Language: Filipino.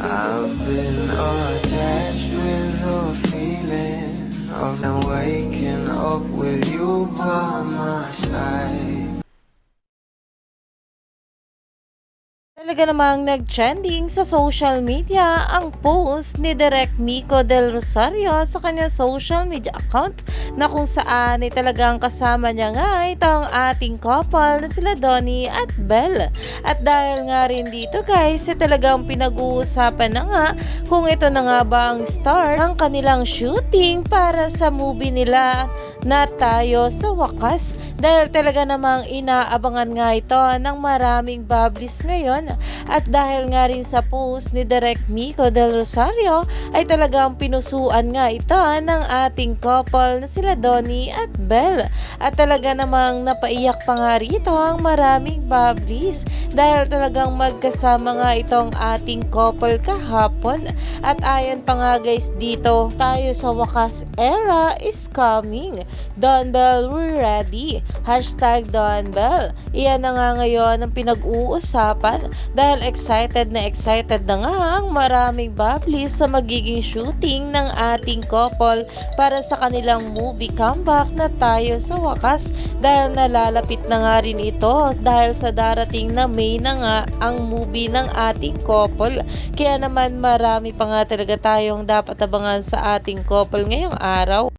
I've been attached with the feeling of now waking up with you by my side. Talaga namang nag-trending sa social media ang post ni Direk Nico Del Rosario sa kanyang social media account na kung saan ay talagang kasama niya nga itong ating couple na sila Donnie at Belle. At dahil nga rin dito guys, ay talagang pinag-uusapan na nga kung ito na nga ba ang start ng kanilang shooting para sa movie nila na Tayo sa Wakas, dahil talaga namang inaabangan nga ito ng maraming bablis ngayon. At dahil nga rin sa post ni Direk Nico Del Rosario ay talagang pinusuan nga ito ng ating couple na sila Donnie at Belle. At talaga namang napaiyak pa nga rito ang maraming bablis dahil talagang magkasama nga itong ating couple kahapon. At ayon pa nga guys dito, Tayo sa Wakas era is coming. Don Bell, we're ready. Hashtag Don Bell. Iyan na nga ngayon ang pinag-uusapan dahil excited na nga ang maraming bablis sa magiging shooting ng ating couple para sa kanilang movie comeback na Tayo sa Wakas, dahil nalalapit na nga rin ito dahil sa darating na May na nga ang movie ng ating couple. Kaya naman marami pa nga talaga tayong dapat abangan sa ating couple ngayong araw.